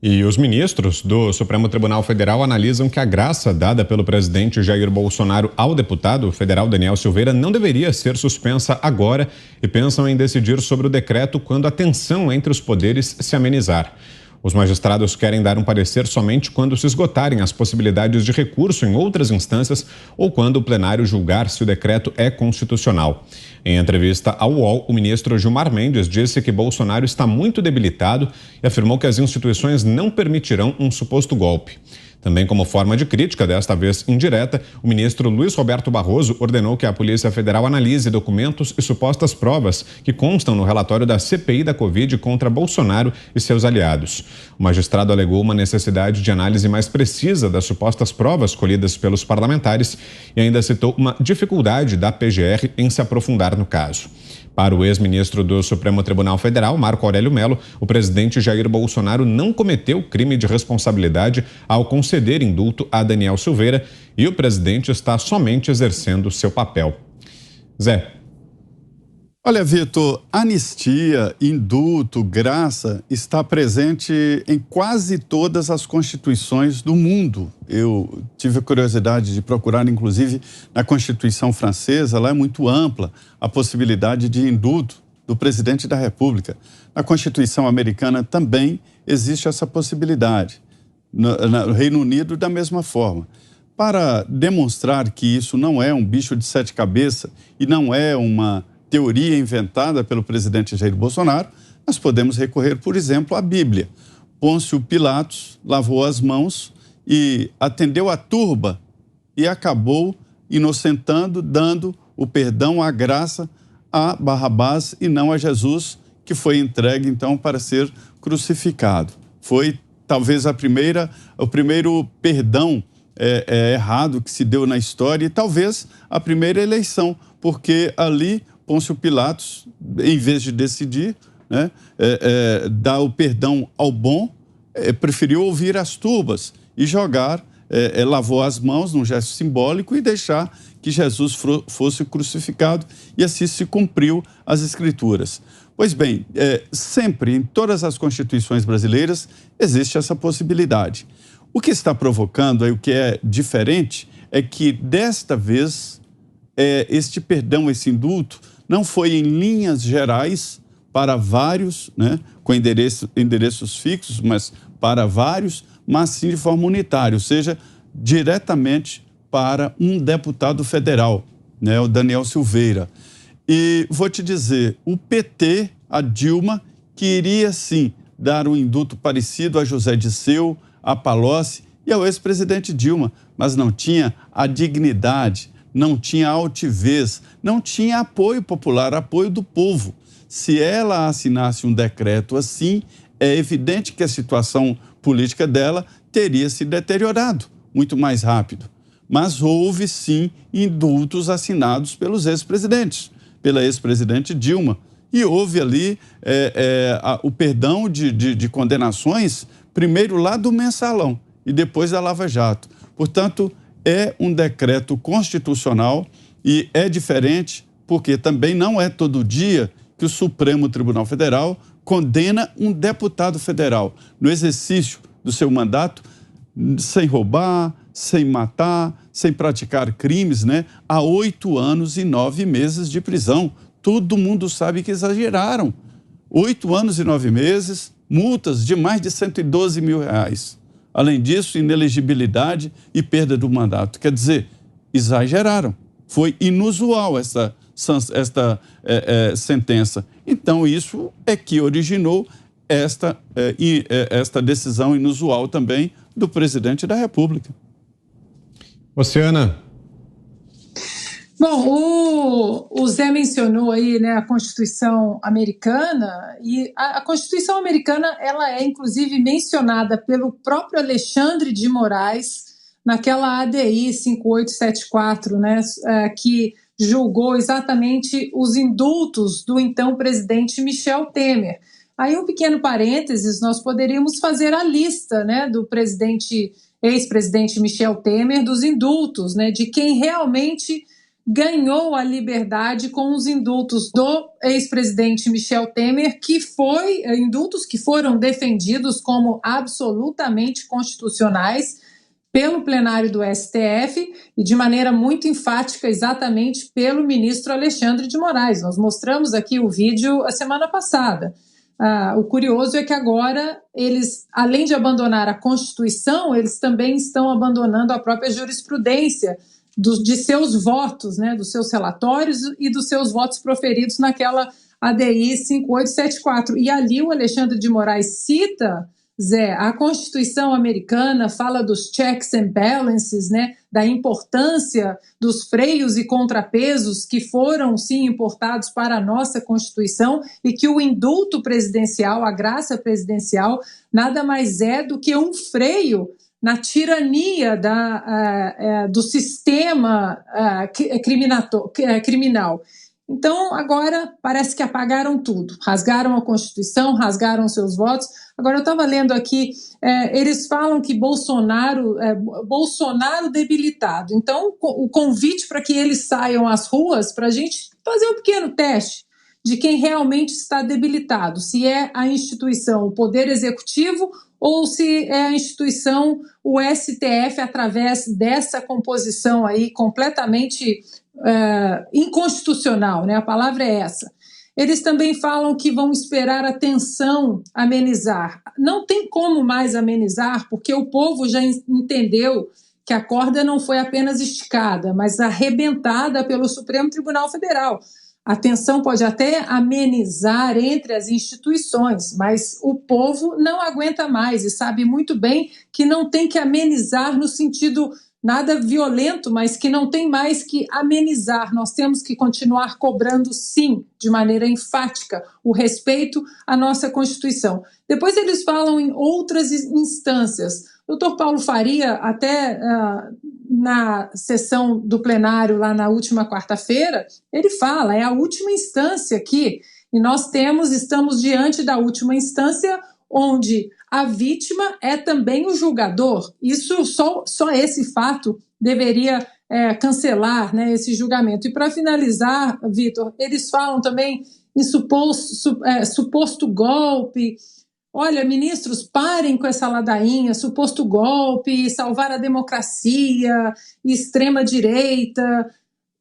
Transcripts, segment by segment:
E os ministros do Supremo Tribunal Federal analisam que a graça dada pelo presidente Jair Bolsonaro ao deputado federal Daniel Silveira não deveria ser suspensa agora e pensam em decidir sobre o decreto quando a tensão entre os poderes se amenizar. Os magistrados querem dar um parecer somente quando se esgotarem as possibilidades de recurso em outras instâncias ou quando o plenário julgar se o decreto é constitucional. Em entrevista ao UOL, o ministro Gilmar Mendes disse que Bolsonaro está muito debilitado e afirmou que as instituições não permitirão um suposto golpe. Também como forma de crítica, desta vez indireta, o ministro Luiz Roberto Barroso ordenou que a Polícia Federal analise documentos e supostas provas que constam no relatório da CPI da Covid contra Bolsonaro e seus aliados. O magistrado alegou uma necessidade de análise mais precisa das supostas provas colhidas pelos parlamentares e ainda citou uma dificuldade da PGR em se aprofundar no caso. Para o ex-ministro do Supremo Tribunal Federal, Marco Aurélio Mello, o presidente Jair Bolsonaro não cometeu crime de responsabilidade ao conceder indulto a Daniel Silveira e o presidente está somente exercendo seu papel. Zé. Olha, Vitor, anistia, indulto, graça está presente em quase todas as constituições do mundo. Eu tive a curiosidade de procurar, inclusive, na Constituição francesa, lá é muito ampla a possibilidade de indulto do presidente da República. Na Constituição americana também existe essa possibilidade. No Reino Unido, da mesma forma. Para demonstrar que isso não é um bicho de sete cabeças e não é uma teoria inventada pelo presidente Jair Bolsonaro, nós podemos recorrer, por exemplo, à Bíblia. Pôncio Pilatos lavou as mãos e atendeu a turba e acabou inocentando, dando o perdão, a graça a Barrabás e não a Jesus, que foi entregue, então, para ser crucificado. Foi, talvez, o primeiro perdão errado que se deu na história e, talvez, a primeira eleição, porque ali Pôncio Pilatos, em vez de decidir, dar o perdão ao bom, preferiu ouvir as turbas e jogar, lavou as mãos num gesto simbólico e deixar que Jesus fosse crucificado e assim se cumpriu as Escrituras. Pois bem, sempre em todas as constituições brasileiras existe essa possibilidade. O que está provocando, o que é diferente, é que desta vez este perdão, esse indulto, não foi em linhas gerais para vários, com endereços fixos, mas para vários, mas sim de forma unitária, ou seja, diretamente para um deputado federal, o Daniel Silveira. E vou te dizer, o PT, a Dilma, queria sim dar um indulto parecido a José Dirceu, a Palocci e ao ex-presidente Dilma, mas não tinha a dignidade, não tinha altivez, não tinha apoio popular, apoio do povo. Se ela assinasse um decreto assim, é evidente que a situação política dela teria se deteriorado muito mais rápido. Mas houve, sim, indultos assinados pelos ex-presidentes, pela ex-presidente Dilma. E houve ali o perdão de condenações, primeiro lá do Mensalão e depois da Lava Jato. Portanto, é um decreto constitucional e é diferente porque também não é todo dia que o Supremo Tribunal Federal condena um deputado federal no exercício do seu mandato sem roubar, sem matar, sem praticar crimes, há 8 anos e 9 meses de prisão. Todo mundo sabe que exageraram. 8 anos e 9 meses, multas de mais de R$112 mil. Além disso, inelegibilidade e perda do mandato. Quer dizer, exageraram. Foi inusual esta sentença. Então, isso é que originou esta decisão inusual também do presidente da República. Oceana. Bom, o Zé mencionou aí, a Constituição americana, e a Constituição americana, ela é inclusive mencionada pelo próprio Alexandre de Moraes naquela ADI 5874, que julgou exatamente os indultos do então presidente Michel Temer. Aí um pequeno parênteses, nós poderíamos fazer a lista, do ex-presidente Michel Temer, dos indultos, de quem realmente ganhou a liberdade com os indultos do ex-presidente Michel Temer, indultos que foram defendidos como absolutamente constitucionais pelo plenário do STF e de maneira muito enfática exatamente pelo ministro Alexandre de Moraes. Nós mostramos aqui o vídeo a semana passada. O curioso é que agora eles, além de abandonar a Constituição, eles também estão abandonando a própria jurisprudência de seus votos, né, dos seus relatórios e dos seus votos proferidos naquela ADI 5874. E ali o Alexandre de Moraes cita, Zé, a Constituição americana, fala dos checks and balances, né, da importância dos freios e contrapesos que foram, sim, importados para a nossa Constituição e que o indulto presidencial, a graça presidencial, nada mais é do que um freio na tirania do sistema criminal. Então, agora parece que apagaram tudo, rasgaram a Constituição, rasgaram seus votos. Agora, eu estava lendo aqui, eles falam que Bolsonaro debilitado. Então, o convite para que eles saiam às ruas, para a gente fazer um pequeno teste de quem realmente está debilitado, se é a instituição, o Poder Executivo, ou se é a instituição, o STF, através dessa composição aí completamente inconstitucional, né? A palavra é essa. Eles também falam que vão esperar a tensão amenizar. Não tem como mais amenizar, porque o povo já entendeu que a corda não foi apenas esticada, mas arrebentada pelo Supremo Tribunal Federal. A tensão pode até amenizar entre as instituições, mas o povo não aguenta mais e sabe muito bem que não tem que amenizar no sentido nada violento, mas que não tem mais que amenizar. Nós temos que continuar cobrando, sim, de maneira enfática, o respeito à nossa Constituição. Depois eles falam em outras instâncias. O doutor Paulo Faria, até na sessão do plenário lá na última quarta-feira, ele fala, é a última instância aqui, e nós estamos diante da última instância onde a vítima é também o julgador. Isso, só esse fato deveria cancelar, né, esse julgamento. E para finalizar, Vitor, eles falam também em suposto golpe. Olha, ministros, parem com essa ladainha, suposto golpe, salvar a democracia, extrema-direita.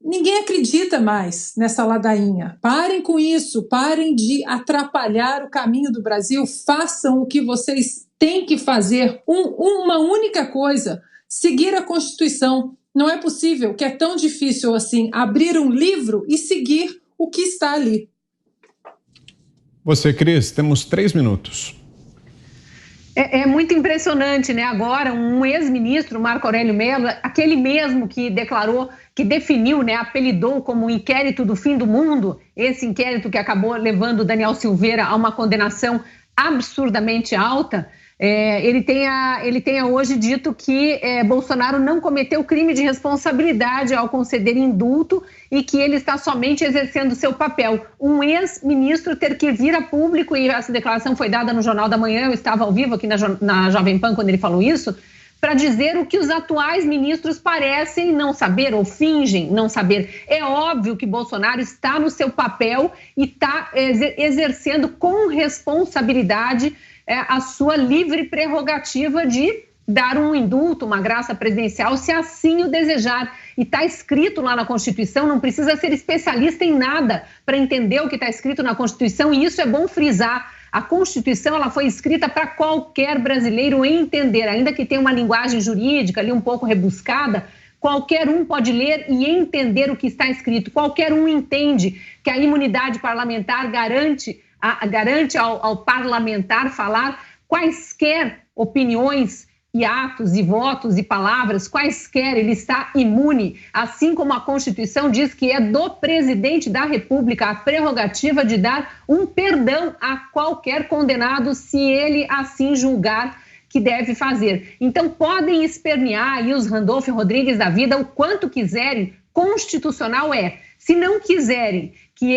Ninguém acredita mais nessa ladainha. Parem com isso, parem de atrapalhar o caminho do Brasil, façam o que vocês têm que fazer, uma única coisa, seguir a Constituição. Não é possível que é tão difícil assim abrir um livro e seguir o que está ali. Você, Cris, temos 3 minutos. É muito impressionante, né? Agora, um ex-ministro, Marco Aurélio Mello, aquele mesmo que declarou, que definiu, né, apelidou como o inquérito do fim do mundo, esse inquérito que acabou levando Daniel Silveira a uma condenação absurdamente alta, ele tenha hoje dito que Bolsonaro não cometeu crime de responsabilidade ao conceder indulto e que ele está somente exercendo seu papel. Um ex-ministro ter que vir a público, e essa declaração foi dada no Jornal da Manhã, eu estava ao vivo aqui na Jovem Pan quando ele falou isso, para dizer o que os atuais ministros parecem não saber ou fingem não saber. É óbvio que Bolsonaro está no seu papel e está exercendo com responsabilidade a sua livre prerrogativa de dar um indulto, uma graça presidencial, se assim o desejar. E está escrito lá na Constituição, não precisa ser especialista em nada para entender o que está escrito na Constituição, e isso é bom frisar. A Constituição ela foi escrita para qualquer brasileiro entender, ainda que tenha uma linguagem jurídica ali um pouco rebuscada, qualquer um pode ler e entender o que está escrito. Qualquer um entende que a imunidade parlamentar garante ao parlamentar falar quaisquer opiniões e atos e votos e palavras, quaisquer, ele está imune, assim como a Constituição diz que é do presidente da República a prerrogativa de dar um perdão a qualquer condenado se ele assim julgar que deve fazer. Então podem espernear aí os Randolfo Rodrigues da vida o quanto quiserem, constitucional é. Se não quiserem que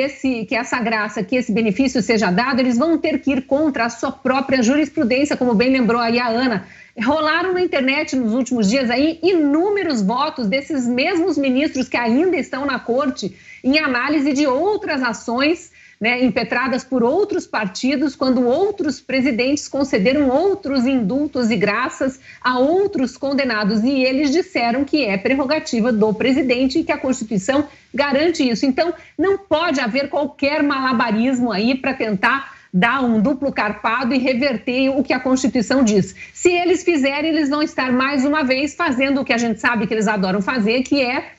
essa graça, que esse benefício seja dado, eles vão ter que ir contra a sua própria jurisprudência, como bem lembrou aí a Ana. Rolaram na internet nos últimos dias aí inúmeros votos desses mesmos ministros que ainda estão na corte em análise de outras ações, né, impetradas por outros partidos, quando outros presidentes concederam outros indultos e graças a outros condenados. E eles disseram que é prerrogativa do presidente e que a Constituição garante isso. Então, não pode haver qualquer malabarismo aí para tentar dar um duplo carpado e reverter o que a Constituição diz. Se eles fizerem, eles vão estar mais uma vez fazendo o que a gente sabe que eles adoram fazer, que é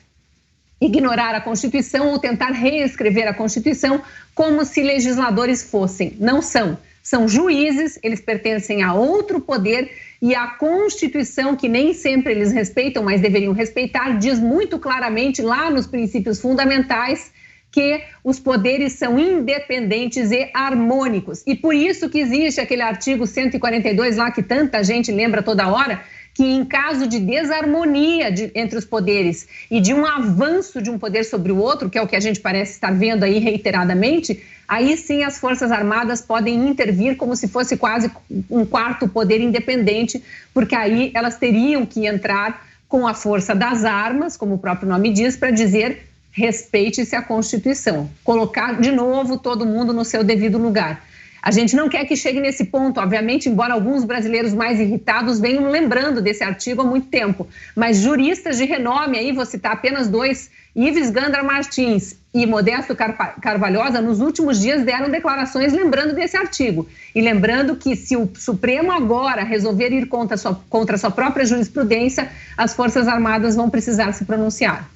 ignorar a Constituição ou tentar reescrever a Constituição como se legisladores fossem. Não são. São juízes, eles pertencem a outro poder e a Constituição, que nem sempre eles respeitam, mas deveriam respeitar, diz muito claramente lá nos princípios fundamentais que os poderes são independentes e harmônicos. E por isso que existe aquele artigo 142 lá que tanta gente lembra toda hora, que em caso de desarmonia entre os poderes e de um avanço de um poder sobre o outro, que é o que a gente parece estar vendo aí reiteradamente, aí sim as Forças Armadas podem intervir como se fosse quase um quarto poder independente, porque aí elas teriam que entrar com a força das armas, como o próprio nome diz, para dizer respeite-se a Constituição, colocar de novo todo mundo no seu devido lugar. A gente não quer que chegue nesse ponto, obviamente, embora alguns brasileiros mais irritados venham lembrando desse artigo há muito tempo. Mas juristas de renome, aí vou citar apenas dois, Ives Gandra Martins e Modesto Carvalhosa, nos últimos dias deram declarações lembrando desse artigo. E lembrando que se o Supremo agora resolver ir contra a sua própria jurisprudência, as Forças Armadas vão precisar se pronunciar.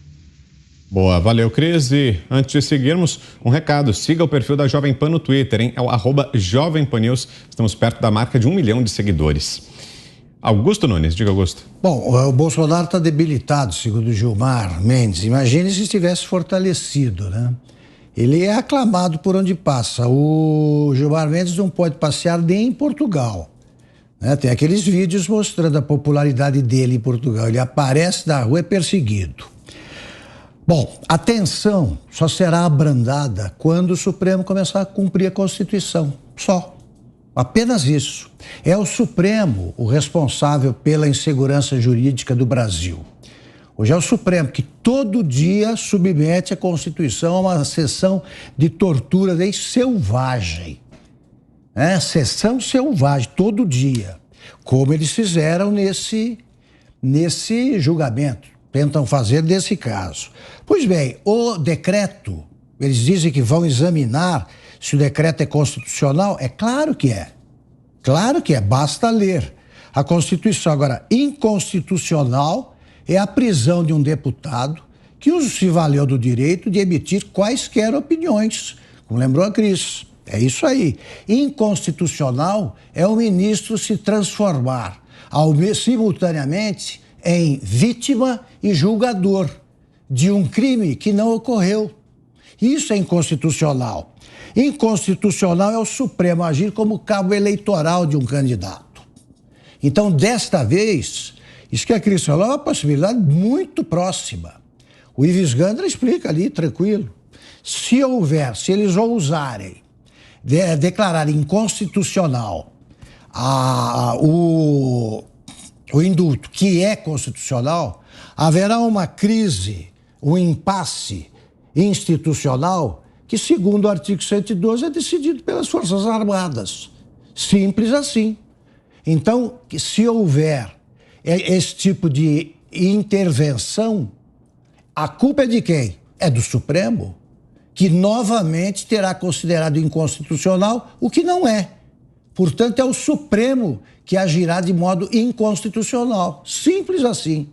Boa, valeu, Cris. E antes de seguirmos, um recado. Siga o perfil da Jovem Pan no Twitter, hein? É o @JovemPanNews. Estamos perto da marca de 1 milhão de seguidores. Augusto Nunes, diga, Augusto. Bom, o Bolsonaro está debilitado, segundo Gilmar Mendes. Imagine se estivesse fortalecido, né? Ele é aclamado por onde passa. O Gilmar Mendes não pode passear nem em Portugal, né? Tem aqueles vídeos mostrando a popularidade dele em Portugal. Ele aparece na rua e é perseguido. Bom, a tensão só será abrandada quando o Supremo começar a cumprir a Constituição. Só. Apenas isso. É o Supremo o responsável pela insegurança jurídica do Brasil. Hoje é o Supremo que todo dia submete a Constituição a uma sessão de tortura selvagem. Sessão selvagem, todo dia. Como eles fizeram nesse julgamento. Tentam fazer desse caso. Pois bem, o decreto, eles dizem que vão examinar se o decreto é constitucional. É claro que é. Claro que é, basta ler a Constituição. Agora, inconstitucional é a prisão de um deputado que se valeu do direito de emitir quaisquer opiniões, como lembrou a Cris. É isso aí. Inconstitucional é o ministro se transformar simultaneamente em vítima e julgador de um crime que não ocorreu. Isso é inconstitucional. Inconstitucional é o Supremo agir como cabo eleitoral de um candidato. Então, desta vez, isso que a Cris falou é uma possibilidade muito próxima. O Ives Gandra explica ali, tranquilo. Se eles ousarem declarar inconstitucional o indulto, que é constitucional, haverá uma crise, um impasse institucional que, segundo o artigo 112, é decidido pelas Forças Armadas. Simples assim. Então, se houver esse tipo de intervenção, a culpa é de quem? É do Supremo, que novamente terá considerado inconstitucional o que não é. Portanto, é o Supremo que agirá de modo inconstitucional. Simples assim.